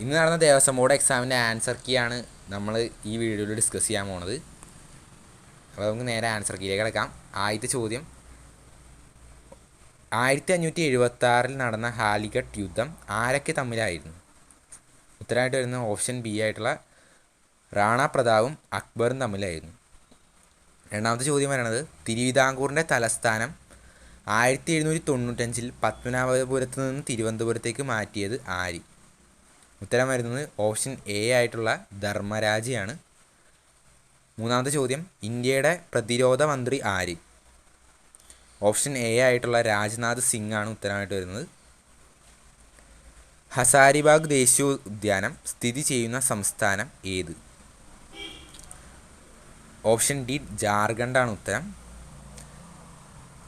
ഇന്ന് നടന്ന ദേവസ്വം ബോർഡ് എക്സാമിൻ്റെ ആൻസർ കീ ആണ് നമ്മൾ ഈ വീഡിയോയിൽ ഡിസ്കസ് ചെയ്യാൻ പോണത്. അപ്പോൾ നമുക്ക് നേരെ ആൻസർ കീയിലേക്ക് കിടക്കാം. ആദ്യത്തെ ചോദ്യം, 1576 നടന്ന ഹാലിഗട്ട് യുദ്ധം ആരൊക്കെ തമ്മിലായിരുന്നു? ഉത്തരമായിട്ട് വരുന്ന ഓപ്ഷൻ ബി ആയിട്ടുള്ള റാണ പ്രതാപും അക്ബറും തമ്മിലായിരുന്നു. രണ്ടാമത്തെ ചോദ്യം പറയുന്നത്, തിരുവിതാംകൂറിൻ്റെ തലസ്ഥാനം 1795 പത്മനാഭപുരത്ത് നിന്ന് തിരുവനന്തപുരത്തേക്ക് മാറ്റിയത് ആര്? ഉത്തരം വരുന്നത് ഓപ്ഷൻ എ ആയിട്ടുള്ള ധർമ്മരാജയാണ്. മൂന്നാമത്തെ ചോദ്യം, ഇന്ത്യയുടെ പ്രതിരോധ മന്ത്രി ആര്? ഓപ്ഷൻ എ ആയിട്ടുള്ള രാജ്നാഥ് സിംഗ് ആണ് ഉത്തരമായിട്ട് വരുന്നത്. ഹസാരിബാഗ് ദേശീയോദ്യാനം സ്ഥിതി ചെയ്യുന്ന സംസ്ഥാനം ഏത്? ഓപ്ഷൻ ഡി ജാർഖണ്ഡാണ് ഉത്തരം.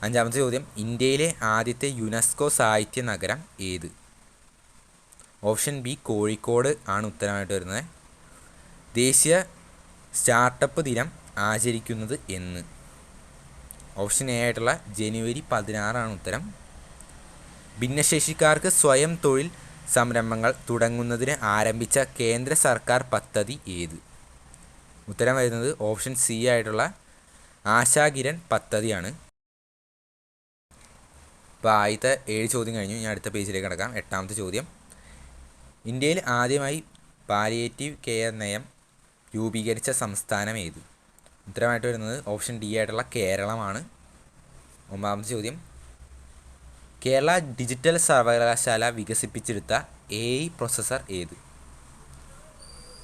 അഞ്ചാമത്തെ ചോദ്യം, ഇന്ത്യയിലെ ആദ്യത്തെ യുനെസ്കോ സാഹിത്യ നഗരം ഏത്? ഓപ്ഷൻ ബി കോഴിക്കോട് ആണ് ഉത്തരമായിട്ട് വരുന്നത്. ദേശീയ സ്റ്റാർട്ടപ്പ് ദിനം ആചരിക്കുന്നത് എന്ന്? ഓപ്ഷൻ എ ആയിട്ടുള്ള ജനുവരി 16 ഉത്തരം. ഭിന്നശേഷിക്കാർക്ക് സ്വയം തൊഴിൽ സംരംഭങ്ങൾ തുടങ്ങുന്നതിന് ആരംഭിച്ച കേന്ദ്ര സർക്കാർ പദ്ധതി ഏത്? ഉത്തരം വരുന്നത് ഓപ്ഷൻ സി ആയിട്ടുള്ള ആശാകിരൺ പദ്ധതിയാണ്. ഇപ്പോൾ ആദ്യത്തെ 7 ചോദ്യം കഴിഞ്ഞു. ഞാൻ അടുത്ത പേജിലേക്ക് കിടക്കാം. എട്ടാമത്തെ ചോദ്യം, ഇന്ത്യയിൽ ആദ്യമായി പാലിയേറ്റീവ് കെയർ നയം രൂപീകരിച്ച സംസ്ഥാനം ഏത്? ഉത്തരമായിട്ട് വരുന്നത് ഓപ്ഷൻ ഡി ആയിട്ടുള്ള കേരളമാണ്. ഒമ്പതാമത്തെ ചോദ്യം, കേരള ഡിജിറ്റൽ സർവകലാശാല വികസിപ്പിച്ചെടുത്ത AI പ്രോസസ്സർ ഏത്?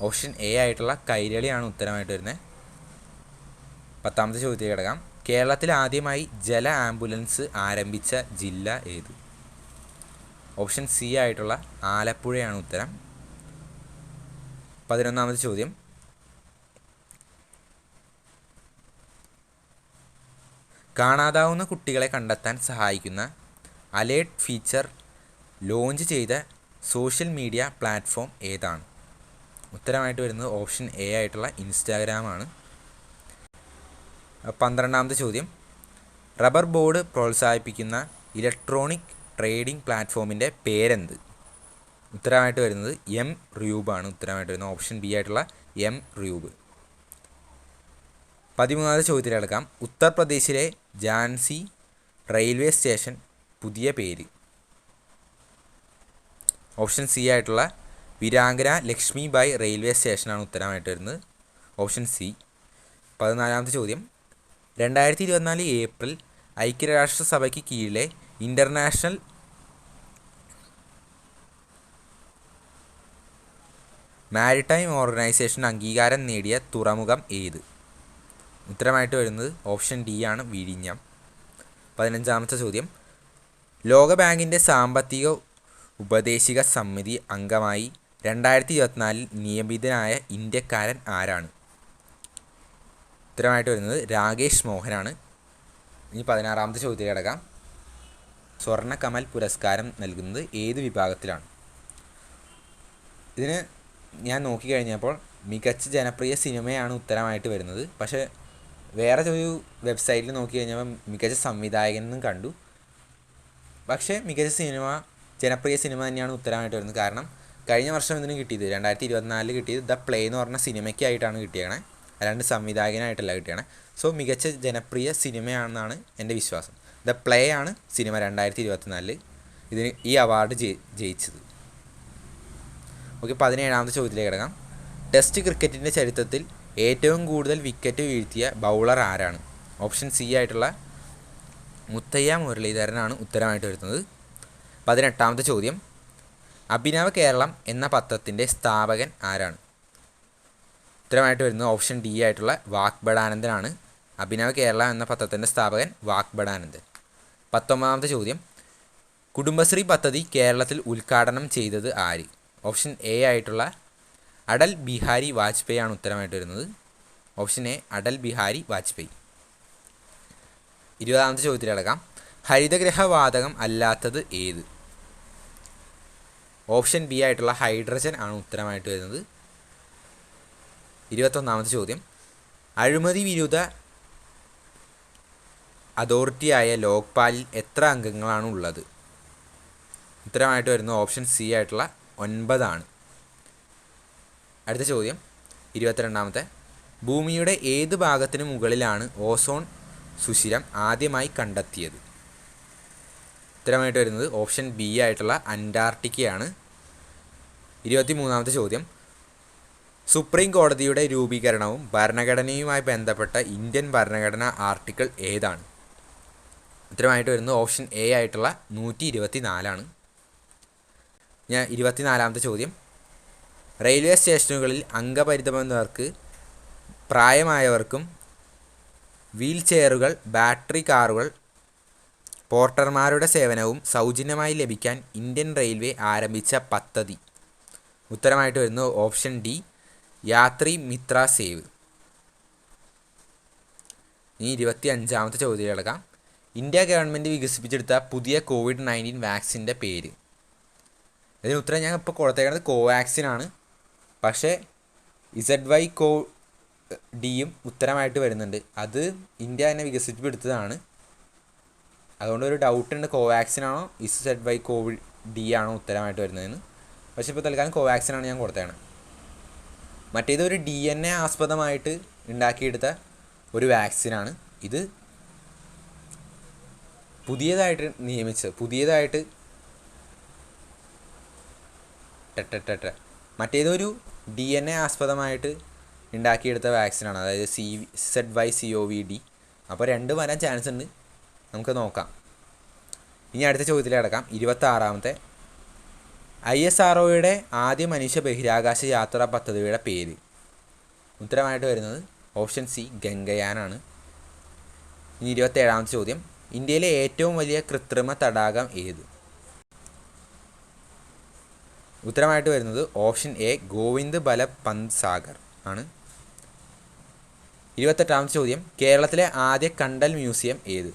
ഓപ്ഷൻ എ ആയിട്ടുള്ള കൈരളിയാണ് ഉത്തരമായിട്ട് വരുന്നത്. പത്താമത്തെ ചോദ്യത്തിലേക്ക് കിടക്കാം. കേരളത്തിൽ ആദ്യമായി ജല ആംബുലൻസ് ആരംഭിച്ച ജില്ല ഏത്? ഓപ്ഷൻ സി ആയിട്ടുള്ള ആലപ്പുഴയാണ് ഉത്തരം. 11ാമത്തെ ചോദ്യം, കാണാതാവുന്ന കുട്ടികളെ കണ്ടെത്താൻ സഹായിക്കുന്ന അലേർട്ട് ഫീച്ചർ ലോഞ്ച് ചെയ്ത സോഷ്യൽ മീഡിയ പ്ലാറ്റ്ഫോം ഏതാണ്? ഉത്തരമായിട്ട് വരുന്നത് ഓപ്ഷൻ എ ആയിട്ടുള്ള ഇൻസ്റ്റാഗ്രാമാണ്. 12ാമത്തെ ചോദ്യം, റബ്ബർ ബോർഡ് പ്രോത്സാഹിപ്പിക്കുന്ന ഇലക്ട്രോണിക് ട്രേഡിംഗ് പ്ലാറ്റ്ഫോമിൻ്റെ പേരെന്ത്? ഉത്തരമായിട്ട് വരുന്നത് എം റൂബാണ് ഉത്തരമായിട്ട് വരുന്നത്. ഓപ്ഷൻ ബി ആയിട്ടുള്ള എം റൂബ്. 13ാമത്തെ ചോദ്യത്തിൽ എടുക്കാം. ഉത്തർപ്രദേശിലെ ഝാൻസി റെയിൽവേ സ്റ്റേഷൻ പുതിയ പേര്? ഓപ്ഷൻ സി ആയിട്ടുള്ള വീരാംഗന ലക്ഷ്മിബായി റെയിൽവേ സ്റ്റേഷനാണ് ഉത്തരമായിട്ട് വരുന്നത്. Option C. 14ാമത്തെ ചോദ്യം, 2024 ഏപ്രിൽ ഐക്യരാഷ്ട്രസഭയ്ക്ക് കീഴിലെ ഇൻ്റർനാഷണൽ മാരിടൈം ഓർഗനൈസേഷൻ അംഗീകാരം നേടിയ തുറമുഖം ഏത്? ഉത്തരമായിട്ട് വരുന്നത് ഓപ്ഷൻ ഡി ആണ്, വിഴിഞ്ഞം. 15ാമത്തെ ചോദ്യം, ലോകബാങ്കിൻ്റെ സാമ്പത്തിക ഉപദേശക സമിതി അംഗമായി 2024 നിയമിതനായ ഇന്ത്യക്കാരൻ ആരാണ്? ഉത്തരമായിട്ട് വരുന്നത് രാകേഷ് മോഹനാണ്. ഇനി 16ാമത്തെ ചോദ്യത്തിൽ കിടക്കാം. സ്വർണ്ണ കമൽ പുരസ്കാരം നൽകുന്നത് ഏത് വിഭാഗത്തിലാണ്? ഇതിന് ഞാൻ നോക്കിക്കഴിഞ്ഞപ്പോൾ മികച്ച ജനപ്രിയ സിനിമയാണ് ഉത്തരമായിട്ട് വരുന്നത്. പക്ഷേ വേറെ ഒരു വെബ്സൈറ്റിൽ നോക്കി കഴിഞ്ഞപ്പോൾ മികച്ച സംവിധായകൻ എന്നും കണ്ടു. പക്ഷേ മികച്ച സിനിമ, ജനപ്രിയ സിനിമ തന്നെയാണ് ഉത്തരമായിട്ട് വരുന്നത്. കാരണം കഴിഞ്ഞ വർഷം ഇതിന് കിട്ടിയത് 2024 കിട്ടിയത് ദ പ്ലേ എന്ന് പറഞ്ഞ സിനിമയ്ക്കായിട്ടാണ് കിട്ടിയത്, അല്ലാണ്ട് സംവിധായകനായിട്ടല്ല കിട്ടിയത്. സോ മികച്ച ജനപ്രിയ സിനിമയാണെന്നാണ് എൻ്റെ വിശ്വാസം. ദ പ്ലേ ആണ് സിനിമ 2024 ഇതിന് ഈ അവാർഡ് ജയിച്ചത്. ഓക്കെ, 17ാമത്തെ ചോദ്യത്തിലേക്ക് കിടക്കാം. ടെസ്റ്റ് ക്രിക്കറ്റിൻ്റെ ചരിത്രത്തിൽ ഏറ്റവും കൂടുതൽ വിക്കറ്റ് വീഴ്ത്തിയ ബൗളർ ആരാണ്? ഓപ്ഷൻ സി ആയിട്ടുള്ള മുത്തയ്യ മുരളീധരനാണ് ഉത്തരമായിട്ട് വരുന്നത്. 18ാമത്തെ ചോദ്യം, അഭിനവ കേരളം എന്ന പത്രത്തിൻ്റെ സ്ഥാപകൻ ആരാണ്? ഉത്തരമായിട്ട് വരുന്നത് ഓപ്ഷൻ ഡി ആയിട്ടുള്ള വാഗ്ബടാനന്ദനാണ്. അഭിനവ കേരളം എന്ന പത്രത്തിൻ്റെ സ്ഥാപകൻ വാഗ്ബടാനന്ദൻ. 19ാമത്തെ ചോദ്യം, കുടുംബശ്രീ പദ്ധതി കേരളത്തിൽ ഉദ്ഘാടനം ചെയ്തത് ആര്? ഓപ്ഷൻ എ ആയിട്ടുള്ള അടൽ ബിഹാരി വാജ്പേയി ആണ് ഉത്തരമായിട്ട് വരുന്നത്. Option A Atal Bihari Vajpayee. 20ാമത്തെ ചോദ്യത്തിലടക്കാം. ഹരിതഗ്രഹവാതകം അല്ലാത്തത് ഏത്? ഓപ്ഷൻ ബി ആയിട്ടുള്ള ഹൈഡ്രജൻ ആണ് ഉത്തരമായിട്ട് വരുന്നത്. 21ാമത്തെ ചോദ്യം, അഴിമതി വിരുദ്ധ അതോറിറ്റിയായ ലോക്പാലിൽ എത്ര അംഗങ്ങളാണ് ഉള്ളത്? ഉത്തരമായിട്ട് വരുന്നത് ഓപ്ഷൻ സി ആയിട്ടുള്ള 9 ആണ്. അടുത്ത ചോദ്യം 22ാമത്തെ. ഭൂമിയുടെ ഏത് ഭാഗത്തിന് മുകളിലാണ് ഓസോൺ സുഷിരം ആദ്യമായി കണ്ടെത്തിയത്? ഉത്തരമായിട്ട് വരുന്നത് ഓപ്ഷൻ ബി ആയിട്ടുള്ള അന്റാർട്ടിക്കയാണ്. 23ാമത്തെ ചോദ്യം. സുപ്രീം കോടതിയുടെ രൂപീകരണവും ഭരണഘടനയുമായി ബന്ധപ്പെട്ട ഇന്ത്യൻ ഭരണഘടന ആർട്ടിക്കിൾ ഏതാണ്? ഉത്തരമായിട്ട് വരുന്നത് ഓപ്ഷൻ എ ആയിട്ടുള്ള 124 ഞാൻ 24ാമത്തെ ചോദ്യം. റെയിൽവേ സ്റ്റേഷനുകളിൽ അംഗപരിമിതർക്ക്, പ്രായമായവർക്കും, വീൽ ചെയറുകൾ, ബാറ്ററി കാറുകൾ, പോർട്ടർമാരുടെ സേവനവും സൗജന്യമായി ലഭിക്കാൻ ഇന്ത്യൻ റെയിൽവേ ആരംഭിച്ച പദ്ധതി? ഉത്തരമായിട്ട് വരുന്നത് ഓപ്ഷൻ ഡി യാത്രി മിത്ര സേവ്. ഇനി 25ാമത്തെ ചോദ്യം കിടക്കാം. ഇന്ത്യ ഗവൺമെൻറ് വികസിപ്പിച്ചെടുത്ത പുതിയ COVID-19 വാക്സിൻ്റെ പേര്? ഇതിന് ഉത്തരം ഞാൻ ഇപ്പോൾ കൊടുത്തേക്കുന്നത് കോവാക്സിൻ ആണ്. പക്ഷേ ZY-CoV-Dയും ഉത്തരമായിട്ട് വരുന്നുണ്ട്. അത് ഇന്ത്യ തന്നെ വികസിപ്പിച്ചെടുത്തതാണ്. അതുകൊണ്ട് ഒരു ഡൗട്ടുണ്ട്, കോവാക്സിൻ ആണോ ZY-CoV-D ആണോ ഉത്തരമായിട്ട് വരുന്നതെന്ന്. പക്ഷേ ഇപ്പോൾ തൽക്കാലം കോവാക്സിനാണ് ഞാൻ കൊടുത്തേക്കണം. മറ്റേതൊരു DNA ആസ്പദമായിട്ട് ഉണ്ടാക്കിയെടുത്ത ഒരു വാക്സിനാണ്. ഇത് പുതിയതായിട്ട് മറ്റേതൊരു DNA ആസ്പദമായിട്ട് ഉണ്ടാക്കിയെടുത്ത വാക്സിനാണ്, അതായത് ZY-CoV-D. അപ്പോൾ രണ്ടും വരാൻ ചാൻസ് ഉണ്ട്, നമുക്ക് നോക്കാം. ഇനി അടുത്ത ചോദ്യത്തിലേക്ക് കിടക്കാം. 26ാമത്തെ. ISROയുടെ ആദ്യ മനുഷ്യ ബഹിരാകാശ യാത്രാ പദ്ധതിയുടെ പേര്? ഉത്തരമായിട്ട് വരുന്നത് ഓപ്ഷൻ സി ഗംഗയാനാണ്. ഇനി 27ാമത്തെ ചോദ്യം. ഇന്ത്യയിലെ ഏറ്റവും വലിയ കൃത്രിമ തടാകം ഏത്? ഉത്തരമായിട്ട് വരുന്നത് ഓപ്ഷൻ എ ഗോവിന്ദ് ബല്ലഭ് പന്ത് സാഗർ ആണ്. 28ാമത്തെ ചോദ്യം. കേരളത്തിലെ ആദ്യ കണ്ടൽ മ്യൂസിയം ഏത്?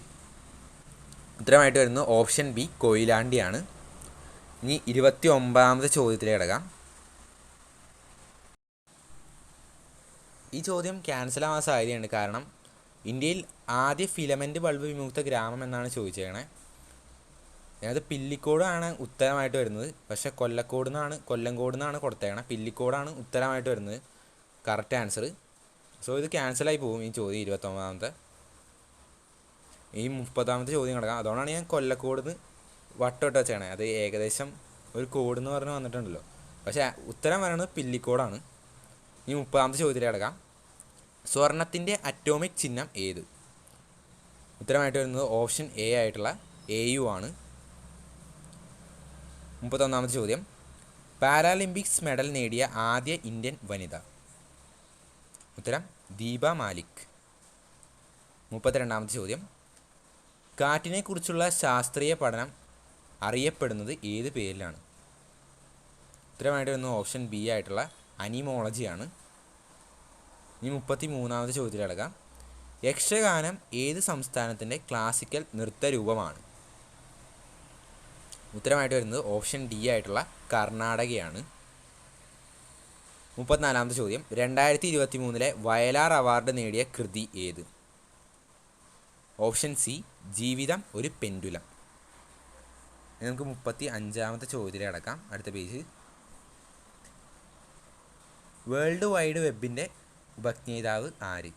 ഉത്തരമായിട്ട് വരുന്നത് ഓപ്ഷൻ ബി കൊയിലാണ്ടിയാണ്. ഇനി 29ാമത്തെ ചോദ്യത്തിലേക്ക് കിടക്കാം. ഈ ചോദ്യം ക്യാൻസൽ ആവാൻ സാധ്യതയുണ്ട്. കാരണം ഇന്ത്യയിൽ ആദ്യ ഫിലമെൻ്റ് ബൾബ് വിമുക്ത ഗ്രാമം എന്നാണ് ചോദിച്ചേക്കണേ. അതിനകത്ത് പില്ലിക്കോടാണ് ഉത്തരമായിട്ട് വരുന്നത്. പക്ഷേ കൊല്ലങ്കോട് നിന്നാണ് കൊടുത്തേക്കണേ. പില്ലിക്കോടാണ് ഉത്തരമായിട്ട് വരുന്നത്, കറക്റ്റ് ആൻസർ. സോ ഇത് ക്യാൻസലായി പോകും ഈ ചോദ്യം 29ാമത്തെ. ഈ 30ാമത്തെ ചോദ്യം കിടക്കാം. അതുകൊണ്ടാണ് ഞാൻ കൊല്ലക്കോട് നിന്ന് വട്ടമിട്ട് വെച്ചേക്കണേ. അത് ഏകദേശം ഒരു കോഡ് എന്ന് പറഞ്ഞ് വന്നിട്ടുണ്ടല്ലോ. പക്ഷേ ഉത്തരം പറയുന്നത് പില്ലിക്കോടാണ്. ഈ 30ാമത്തെ ചോദ്യത്തിലേക്ക് കിടക്കാം. സ്വർണത്തിൻ്റെ അറ്റോമിക് ചിഹ്നം ഏത്? ഉത്തരമായിട്ട് വരുന്നത് ഓപ്ഷൻ എ ആയിട്ടുള്ള AU ആണ്. 31ാമത്തെ ചോദ്യം. പാരാലിമ്പിക്സ് മെഡൽ നേടിയ ആദ്യ ഇന്ത്യൻ വനിത? ഉത്തരം ദീപ മാലിക്. 32ാമത്തെ ചോദ്യം. കാറ്റിനെക്കുറിച്ചുള്ള ശാസ്ത്രീയ പഠനം അറിയപ്പെടുന്നത് ഏത് പേരിലാണ്? ഉത്തരമായിട്ട് വരുന്നത് ഓപ്ഷൻ ബി ആയിട്ടുള്ള അനിമോളജിയാണ്. ഇനി 33ാമത്തെ ചോദ്യത്തിൽ കിടക്കാം. യക്ഷഗാനം ഏത് സംസ്ഥാനത്തിൻ്റെ ക്ലാസിക്കൽ നൃത്തരൂപമാണ്? ഉത്തരമായിട്ട് വരുന്നത് ഓപ്ഷൻ ഡി ആയിട്ടുള്ള കർണാടകയാണ്. 34ാമത്തെ ചോദ്യം. 2023 വയലാർ അവാർഡ് നേടിയ കൃതി ഏത്? ഓപ്ഷൻ സി ജീവിതം ഒരു പെൻഡുലം. നമുക്ക് 35ാമത്തെ ചോദ്യത്തിൽ കിടക്കാം. അടുത്ത പേജ്. വേൾഡ് വൈഡ് വെബിൻ്റെ ഉപജ്ഞാതാവ് ആര്?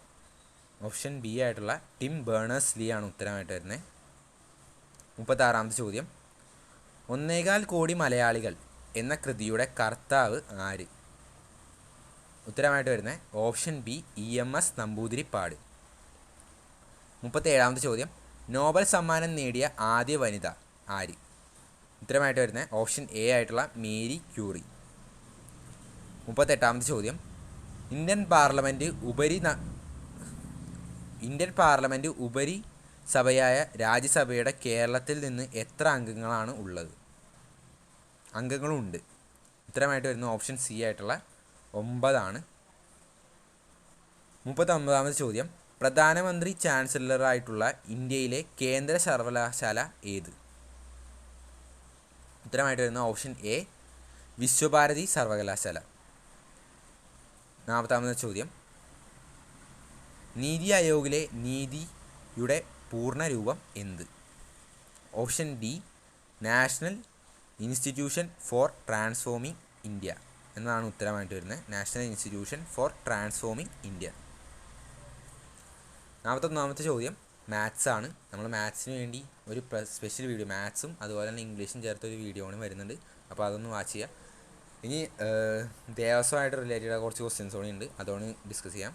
ഓപ്ഷൻ ബി ആയിട്ടുള്ള ടിം ബേണേഴ്സ്-ലീ ആണ് ഉത്തരമായിട്ട് വരുന്നത്. 36ാമത്തെ ചോദ്യം. 1.25 കോടി മലയാളികൾ എന്ന കൃതിയുടെ കർത്താവ് ആര്? ഉത്തരമായിട്ട് വരുന്നത് ഓപ്ഷൻ ബി EMS നമ്പൂതിരിപ്പാട്. 37ാമത്തെ ചോദ്യം. നോബൽ സമ്മാനം നേടിയ ആദ്യ വനിത ആര്? ഉത്തരമായിട്ട് വരുന്നത് ഓപ്ഷൻ എ ആയിട്ടുള്ള മേരി ക്യൂറി. 38ാമത്തെ ചോദ്യം. ഇന്ത്യൻ പാർലമെൻറ്റ് ഉപരി സഭയായ രാജ്യസഭയുടെ കേരളത്തിൽ നിന്ന് എത്ര അംഗങ്ങളുണ്ട്? ഉത്തരമായിട്ട് വരുന്ന ഓപ്ഷൻ സി ആയിട്ടുള്ള 9 ആണ്. 39ാമത്തെ ചോദ്യം. പ്രധാനമന്ത്രി ചാൻസലറായിട്ടുള്ള ഇന്ത്യയിലെ കേന്ദ്ര സർവകലാശാല ഏത്? ഉത്തരമായിട്ട് വരുന്ന ഓപ്ഷൻ എ വിശ്വഭാരതി സർവകലാശാല. 40ാമത്തെ ചോദ്യം. നീതി ആയോഗിലെ നീതിയുടെ പൂർണ്ണ രൂപം എന്ത്? Option D national institution for transforming India. എന്നതാണ് ഉത്തരമായിട്ട് വരുന്നത്. National institution for transforming India. 41ാമത്തെ ചോദ്യം മാത്സ് ആണ്. നമ്മൾ മാത്സിന് വേണ്ടി ഒരു സ്പെഷ്യൽ വീഡിയോ, മാത്സും അതുപോലെ തന്നെ ഇംഗ്ലീഷും ചേർത്തൊരു വീഡിയോ കൂടി വരുന്നുണ്ട്. അപ്പോൾ അതൊന്ന് വാച്ച് ചെയ്യുക. ഇനി ദേവസ്വമായിട്ട് റിലേറ്റഡ് കുറച്ച് ക്വസ്റ്റ്യൻസ് കൂടി ഉണ്ട്, അതുകൊണ്ട് ഡിസ്കസ് ചെയ്യാം.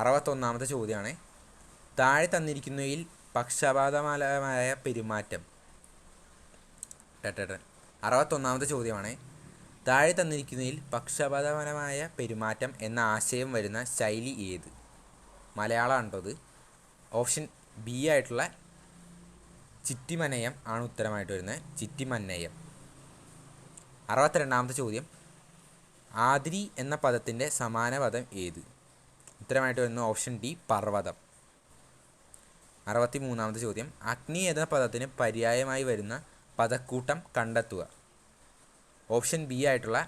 61ാമത്തെ ചോദ്യമാണ്. താഴെ തന്നിരിക്കുന്നവയിൽ പക്ഷപാതപരമായ പെരുമാറ്റം. 61ാമത്തെ ചോദ്യമാണ്. താഴെ തന്നിരിക്കുന്നതിൽ പക്ഷപാതപരമായ പെരുമാറ്റം എന്ന ആശയം വരുന്ന ശൈലി ഏത്? മലയാളമാണ് അത്. ഓപ്ഷൻ ബി ആയിട്ടുള്ള ചിറ്റിമനയം ആണ് ഉത്തരമായിട്ട് വരുന്നത്. ചിറ്റിമന്നയം. 62ാമത്തെ ചോദ്യം. ആതിരി എന്ന പദത്തിൻ്റെ സമാന പദം ഏത്? ഉത്തരമായിട്ട് വരുന്നത് ഓപ്ഷൻ ഡി പർവ്വതം. 63ാമത്തെ ചോദ്യം. അഗ്നി എന്ന പദത്തിന് പര്യായമായി വരുന്ന പദക്കൂട്ടം കണ്ടെത്തുക. ഓപ്ഷൻ ബി ആയിട്ടുള്ള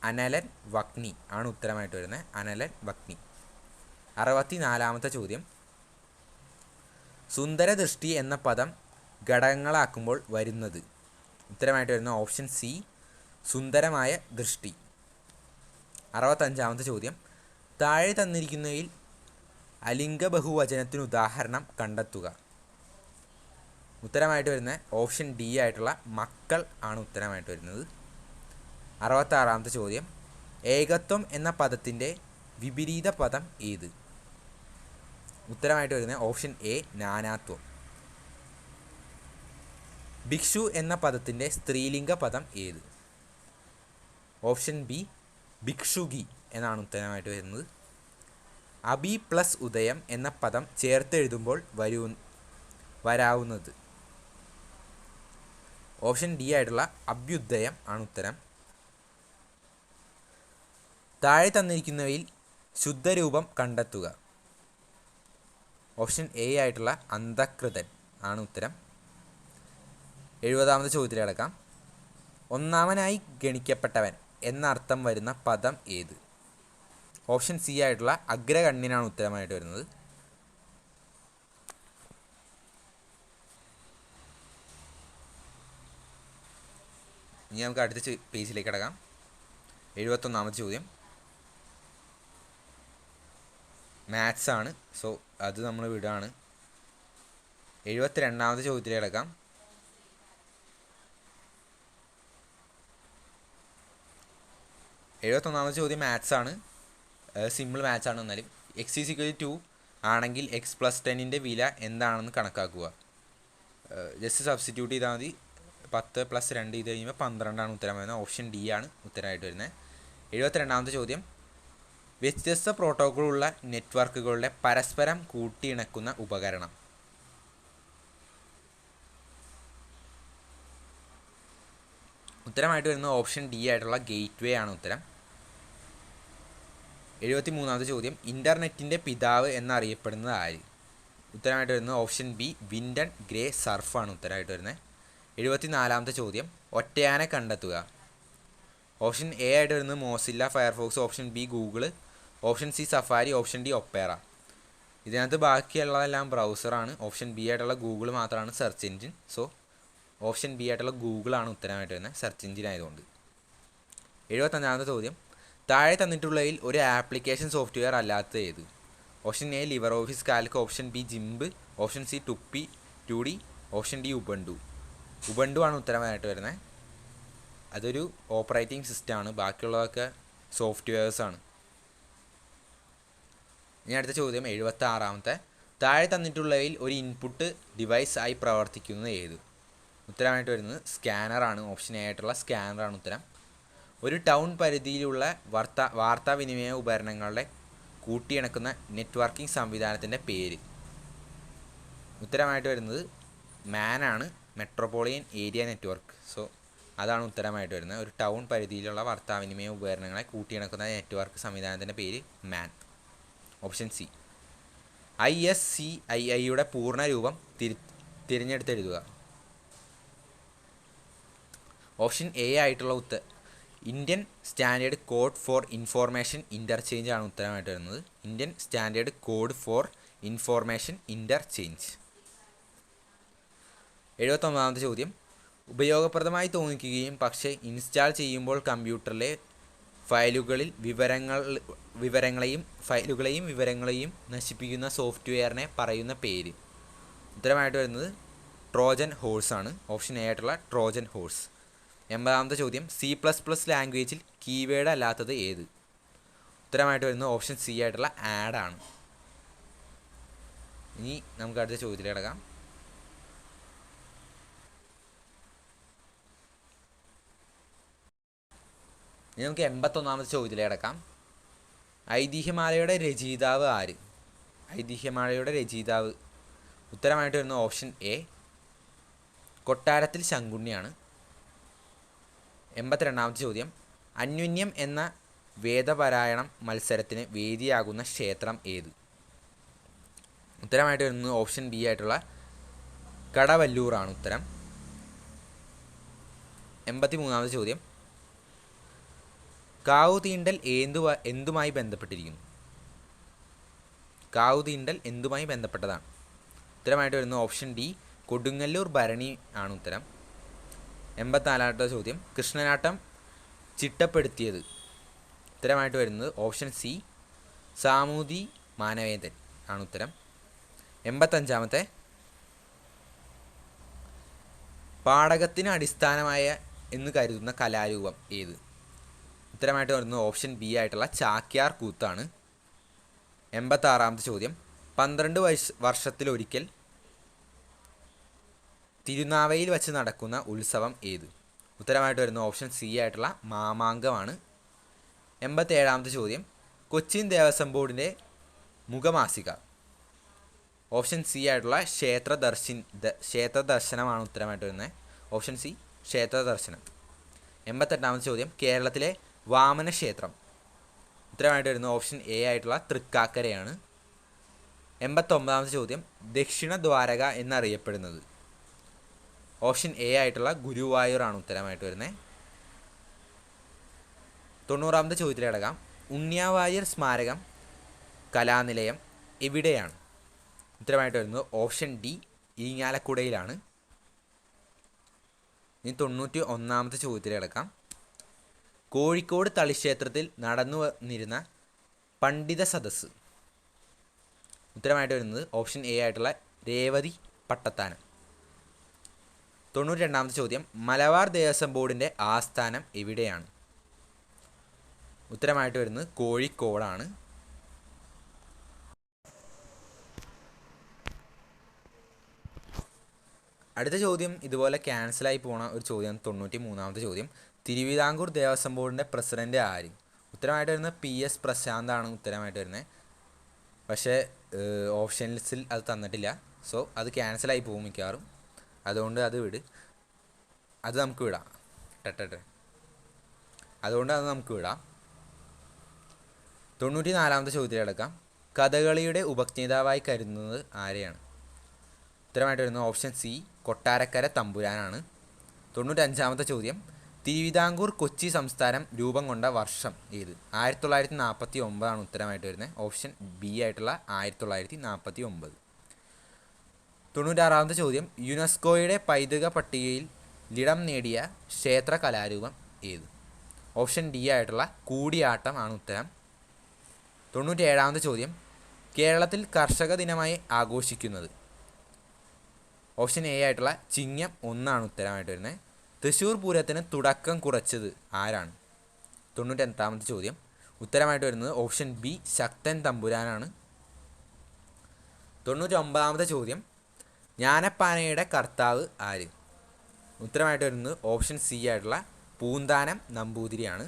അനലൻ വഗ്നി ആണ് ഉത്തരമായിട്ട് വരുന്നത്. അനലൻ വഗ്നി. 64ാമത്തെ ചോദ്യം. സുന്ദരദൃഷ്ടി എന്ന പദം ഘടകങ്ങളാക്കുമ്പോൾ വരുന്നത്? ഉത്തരമായിട്ട് വരുന്ന ഓപ്ഷൻ സി സുന്ദരമായ ദൃഷ്ടി. 65ാമത്തെ ചോദ്യം. താഴെ തന്നിരിക്കുന്നവയിൽ അലിംഗ ബഹുവചനത്തിന് ഉദാഹരണം കണ്ടെത്തുക. ഉത്തരമായിട്ട് വരുന്നത് ഓപ്ഷൻ ഡി ആയിട്ടുള്ള മക്കൾ ആണ് ഉത്തരമായിട്ട് വരുന്നത്. 66ാമത്തെ ചോദ്യം. ഏകത്വം എന്ന പദത്തിൻ്റെ വിപരീത പദം ഏത്? ഉത്തരമായിട്ട് വരുന്നത് ഓപ്ഷൻ എ നാനാത്വം. ഭിക്ഷു എന്ന പദത്തിൻ്റെ സ്ത്രീലിംഗ പദം ഏത്? ഓപ്ഷൻ ബി ഭിക്ഷുകി എന്നാണ് ഉത്തരമായിട്ട് വരുന്നത്. അഭി പ്ലസ് ഉദയം എന്ന പദം ചേർത്തെഴുതുമ്പോൾ വരാവുന്നത്? ഓപ്ഷൻ ഡി ആയിട്ടുള്ള അഭ്യുദയം ആണ് ഉത്തരം. താഴെ തന്നിരിക്കുന്നവയിൽ ശുദ്ധരൂപം കണ്ടെത്തുക. ഓപ്ഷൻ എ ആയിട്ടുള്ള അന്ധകൃതൻ ആണ് ഉത്തരം. 70ാമത്തെ ചോദ്യത്തിൽ കിടക്കാം. ഒന്നാമനായി ഗണിക്കപ്പെട്ടവൻ എന്നർത്ഥം വരുന്ന പദം ഏത്? ഓപ്ഷൻ സി ആയിട്ടുള്ള അഗ്രഗണ്യനാണ് ഉത്തരമായിട്ട് വരുന്നത്. ഇനി നമുക്ക് അടുത്ത പേജിലേക്ക് കിടക്കാം. 71ാമത്തെ ചോദ്യം മാത്സ് ആണ്. സോ അത് നമ്മൾ വിടുകയാണ്. 72ാമത്തെ ചോദ്യത്തിൽ കിടക്കാം. 71ാമത്തെ ചോദ്യം മാത്സ് ആണ്. സിമ്പിൾ മാത്സ് ആണ്. എന്നാലും എക്സ് ഈസ് ഈക്വൽ ടു ആണെങ്കിൽ എക്സ് പ്ലസ് 10ൻ്റെ വില എന്താണെന്ന് കണക്കാക്കുക. ജസ്റ്റ് സബ്സ്റ്റിറ്റ്യൂട്ട് ചെയ്താൽ മതി. 10 + 2 ചെയ്ത് കഴിയുമ്പോൾ 12 ഉത്തരം വരുന്നത്. ഓപ്ഷൻ ഡി ആണ് ഉത്തരമായിട്ട് വരുന്നത്. 72ാമത്തെ ചോദ്യം. വ്യത്യസ്ത പ്രോട്ടോക്കോളുള്ള നെറ്റ്വർക്കുകളുടെ പരസ്പരം കൂട്ടിയിണക്കുന്ന ഉപകരണം? ഉത്തരമായിട്ട് വരുന്നത് ഓപ്ഷൻ ഡി ആയിട്ടുള്ള ഗേറ്റ്വേ ആണ് ഉത്തരം. 73ാമത്തെ ചോദ്യം. ഇൻ്റർനെറ്റിൻ്റെ പിതാവ് എന്നറിയപ്പെടുന്നത് ആര്? ഉത്തരമായിട്ട് വരുന്നത് ഓപ്ഷൻ ബി വിൻഡൻ ഗ്രേ സർഫാണ് ഉത്തരമായിട്ട് വരുന്നത്. 74ാമത്തെ ചോദ്യം. ഒറ്റയാനെ കണ്ടെത്തുക. ഓപ്ഷൻ എ ആയിട്ട് വരുന്നത് Mozilla Firefox, option B Google, option C safari, option D Opera. ഇതിനകത്ത് ബാക്കിയുള്ളതെല്ലാം ബ്രൗസറാണ്. ഓപ്ഷൻ ബി ആയിട്ടുള്ള ഗൂഗിൾ മാത്രമാണ് search engine. So option B ആയിട്ടുള്ള ഗൂഗിളാണ് ഉത്തരമായിട്ട് വരുന്നത്, സെർച്ച് എഞ്ചിൻ ആയതുകൊണ്ട്. 75ാമത്തെ ചോദ്യം. താഴെ തന്നിട്ടുള്ളതിൽ ഒരു ആപ്ലിക്കേഷൻ സോഫ്റ്റ്വെയർ അല്ലാത്തത് ഏത്? ഓപ്ഷൻ എ ലിവർ office calc, option B GIMP, option C Tupi 2D, option D Ubuntu. Ubuntu ആണ് ഉത്തരമായിട്ട് വരുന്നത്. അതൊരു ഓപ്പറേറ്റിംഗ് സിസ്റ്റമാണ്. ബാക്കിയുള്ളതൊക്കെ സോഫ്റ്റ്വെയർസാണ്. ഇനി അടുത്ത ചോദ്യം 76ാമത്തെ. താഴെ തന്നിട്ടുള്ളതിൽ ഒരു ഇൻപുട്ട് ഡിവൈസ് ആയി പ്രവർത്തിക്കുന്നത് ഏത്? ഉത്തരമായിട്ട് വരുന്നത് സ്കാനറാണ്. ഓപ്ഷൻ എ ആയിട്ടുള്ള സ്കാനറാണ് ഉത്തരം. ഒരു ടൗൺ പരിധിയിലുള്ള വാർത്താവിനിമയ ഉപകരണങ്ങളുടെ കൂട്ടിയിണക്കുന്ന നെറ്റ്വർക്കിംഗ് സംവിധാനത്തിൻ്റെ പേര്? ഉത്തരമായിട്ട് വരുന്നത് മാനാണ്, മെട്രോപൊളിയൻ ഏരിയ നെറ്റ്വർക്ക്. സോ അതാണ് ഉത്തരമായിട്ട് വരുന്നത്. ഒരു ടൗൺ പരിധിയിലുള്ള വാർത്താവിനിമയ ഉപകരണങ്ങളെ കൂട്ടിയിണക്കുന്ന നെറ്റ്വർക്ക് സംവിധാനത്തിൻ്റെ പേര് മാൻ. Option C. ISCIIയുടെ പൂർണ്ണ രൂപം തിരഞ്ഞെടുത്തെഴുതുക. ഓപ്ഷൻ എ ആയിട്ടുള്ള Indian standard code for information interchange ആണ് ഉത്തരമായിട്ട് വരുന്നത്. Indian standard code for information interchange. 79ാമത്തെ ചോദ്യം. ഉപയോഗപ്രദമായി തോന്നിക്കുകയും പക്ഷേ ഇൻസ്റ്റാൾ ചെയ്യുമ്പോൾ കമ്പ്യൂട്ടറിലെ വിവരങ്ങളെയും നശിപ്പിക്കുന്ന സോഫ്റ്റ്വെയറിനെ പറയുന്ന പേര്. ഉത്തരമായിട്ട് വരുന്നത് ട്രോജൻ ഹോഴ്സാണ്. ഓപ്ഷൻ എ ആയിട്ടുള്ള ട്രോജൻ ഹോഴ്സ്. 80ാമത്തെ ചോദ്യം, C++ ലാംഗ്വേജിൽ കീവേഡ് അല്ലാത്തത് ഏത്? ഉത്തരമായിട്ട് വരുന്നത് ഓപ്ഷൻ സി ആയിട്ടുള്ള ആഡാണ്. ഇനി നമുക്ക് അടുത്ത ചോദ്യത്തിലേക്ക് കിടക്കാം. ഇനി നമുക്ക് 81ാമത്തെ ചോദ്യത്തിലേക്ക് കിടക്കാം. ഐതിഹ്യമാലയുടെ രചയിതാവ് ആര്? ഐതിഹ്യമാലയുടെ രചയിതാവ് ഉത്തരമായിട്ട് വരുന്ന ഓപ്ഷൻ എ കൊട്ടാരത്തിൽ ശങ്കുണ്ണിയാണ്. 82ാമത്തെ ചോദ്യം, അന്യോന്യം എന്ന വേദപാരായണം മത്സരത്തിന് വേദിയാകുന്ന ക്ഷേത്രം ഏത്? ഉത്തരമായിട്ട് വരുന്നത് ഓപ്ഷൻ ബി ആയിട്ടുള്ള കടവല്ലൂറാണ് ഉത്തരം. 83ാമത്തെ ചോദ്യം, കാവുതീണ്ടൽ എന്തുമായി ബന്ധപ്പെട്ടിരിക്കുന്നു? കാവുതീണ്ടൽ എന്തുമായി ബന്ധപ്പെട്ടതാണ്? ഉത്തരമായിട്ട് വരുന്നത് ഓപ്ഷൻ ഡി കൊടുങ്ങല്ലൂർ ഭരണി ആണ് ഉത്തരം. 84ാമത്തെ ചോദ്യം, കൃഷ്ണനാട്ടം ചിട്ടപ്പെടുത്തിയത്? ഉത്തരമായിട്ട് വരുന്നത് ഓപ്ഷൻ സി സാമൂതി മാനവേദൻ ആണ് ഉത്തരം. 85ാമത്തെ, പാടകത്തിന് അടിസ്ഥാനമായ എന്ന് കരുതുന്ന കലാരൂപം ഏത്? ഉത്തരമായിട്ട് വരുന്നത് ഓപ്ഷൻ ബി ആയിട്ടുള്ള ചാക്യാർ കൂത്താണ്. 86ാമത്തെ ചോദ്യം, 12 വർഷത്തിലൊരിക്കൽ തിരുനാവയിൽ വച്ച് നടക്കുന്ന ഉത്സവം ഏത്? ഉത്തരമായിട്ട് വരുന്ന ഓപ്ഷൻ സി ആയിട്ടുള്ള മാമാങ്കമാണ്. 87ാമത്തെ ചോദ്യം, കൊച്ചിൻ ദേവസ്വം ബോർഡിൻ്റെ മുഖമാസിക? ഓപ്ഷൻ സി ആയിട്ടുള്ള ക്ഷേത്രദർശനമാണ് ഉത്തരമായിട്ട് വരുന്നത്. Option C ക്ഷേത്രദർശനം. 88ാമത്തെ ചോദ്യം, കേരളത്തിലെ വാമന ക്ഷേത്രം? ഉത്തരമായിട്ട് വരുന്നത് ഓപ്ഷൻ എ ആയിട്ടുള്ള തൃക്കാക്കരയാണ്. 89ാമത്തെ ചോദ്യം, ദക്ഷിണ ദ്വാരക എന്നറിയപ്പെടുന്നത്? ഓപ്ഷൻ എ ആയിട്ടുള്ള ഗുരുവായൂർ ആണ് ഉത്തരമായിട്ട് വരുന്നത്. 90ാമത്തെ ചോദ്യത്തിലടക്കാം, ഉണ്ണിയാവാര്യർ സ്മാരകം കലാനിലയം എവിടെയാണ്? ഉത്തരമായിട്ട് വരുന്നത് ഓപ്ഷൻ ഡി ഇരിങ്ങാലക്കുടയിലാണ്. ഇനി 91ാമത്തെ ചോദ്യത്തിലടക്കാം, കോഴിക്കോട് തളിക്ഷേത്രത്തിൽ നടന്നു വന്നിരുന്ന പണ്ഡിത സദസ്സ്? ഉത്തരമായിട്ട് വരുന്നത് ഓപ്ഷൻ എ ആയിട്ടുള്ള രേവതി പട്ടത്താനം. 92ാമത്തെ ചോദ്യം, മലബാർ ദേവസ്വം ബോർഡിൻ്റെ ആസ്ഥാനം എവിടെയാണ്? ഉത്തരമായിട്ട് വരുന്നത് കോഴിക്കോടാണ്. അടുത്ത ചോദ്യം ഇതുപോലെ ക്യാൻസലായി പോണ ഒരു ചോദ്യം. 93ാമത്തെ ചോദ്യം, തിരുവിതാംകൂർ ദേവസ്വം ബോർഡിൻ്റെ പ്രസിഡന്റ് ആര്? ഉത്തരമായിട്ട് വരുന്നത് PS പ്രശാന്താണ് ഉത്തരമായിട്ട് വരുന്നത്. പക്ഷേ ഓപ്ഷൻസിൽ അത് തന്നിട്ടില്ല. സോ അത് ക്യാൻസലായി പോകും മിക്കവാറും. അതുകൊണ്ട് അത് നമുക്ക് വിടാം. അതുകൊണ്ട് അത് നമുക്ക് വിടാം. 94ാമത്തെ ചോദ്യത്തിലടക്കാം, കഥകളിയുടെ ഉപജ്ഞാതാവായി കരുതുന്നത് ആരെയാണ്? ഉത്തരമായിട്ട് വരുന്നത് ഓപ്ഷൻ സി കൊട്ടാരക്കര തമ്പുരാനാണ്. 95ാമത്തെ ചോദ്യം, തിരുവിതാംകൂർ കൊച്ചി സംസ്ഥാനം രൂപം കൊണ്ട വർഷം ഏത്? 1949 ഉത്തരമായിട്ട് വരുന്നത്. ഓപ്ഷൻ ബി ആയിട്ടുള്ള 1949. 96ാമത്തെ ചോദ്യം, യുനെസ്കോയുടെ പൈതൃക പട്ടികയിൽ ഇടം നേടിയ ക്ഷേത്ര കലാരൂപം ഏത്? ഓപ്ഷൻ ഡി ആയിട്ടുള്ള കൂടിയാട്ടം ആണ് ഉത്തരം. 97ാമത്തെ ചോദ്യം, കേരളത്തിൽ കർഷക ദിനമായി ആഘോഷിക്കുന്നത്? ഓപ്ഷൻ എ ആയിട്ടുള്ള ചിങ്ങം 1 ഉത്തരമായിട്ട് വരുന്നത്. തൃശ്ശൂർ പൂരത്തിന് തുടക്കം കുറിച്ചത് ആരാണ്? 98ാമത്തെ ചോദ്യം, ഉത്തരമായിട്ട് വരുന്നത് ഓപ്ഷൻ ബി ശക്തൻ തമ്പുരാനാണ്. 99ാമത്തെ ചോദ്യം, ജ്ഞാനപ്പാനയുടെ കർത്താവ് ആര്? ഉത്തരമായിട്ട് വരുന്നത് ഓപ്ഷൻ സി ആയിട്ടുള്ള പൂന്താനം നമ്പൂതിരിയാണ്.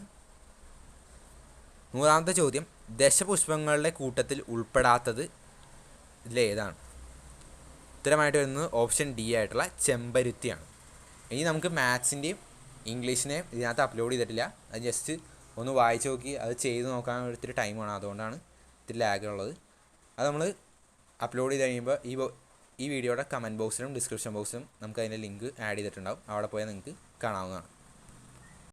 100ാമത്തെ ചോദ്യം, ദശപുഷ്പങ്ങളുടെ കൂട്ടത്തിൽ ഉൾപ്പെടാത്തത് ഇതിലേതാണ്? ഉത്തരമായിട്ട് വരുന്നത് ഓപ്ഷൻ ഡി ആയിട്ടുള്ള ചെമ്പരുത്തിയാണ്. ഇനി നമുക്ക് മാത്സിൻ്റെയും ഇംഗ്ലീഷിനെയും ഇതിനകത്ത് അപ്ലോഡ് ചെയ്തിട്ടില്ല. അത് ജസ്റ്റ് ഒന്ന് വായിച്ച് നോക്കി അത് ചെയ്ത് നോക്കാൻ ഒത്തിരി ടൈമാണ്. അതുകൊണ്ടാണ് ഇത്തിരി ലാഗ് ഉള്ളത്. അത് നമ്മൾ അപ്ലോഡ് ചെയ്ത് കഴിയുമ്പോൾ ഈ വീഡിയോയുടെ കമൻറ്റ് ബോക്സിലും ഡിസ്ക്രിപ്ഷൻ ബോക്സിലും നമുക്ക് അതിൻ്റെ ലിങ്ക് ആഡ് ചെയ്തിട്ടുണ്ടാവും. അവിടെ പോയാൽ നിങ്ങൾക്ക് കാണാവുന്നതാണ്.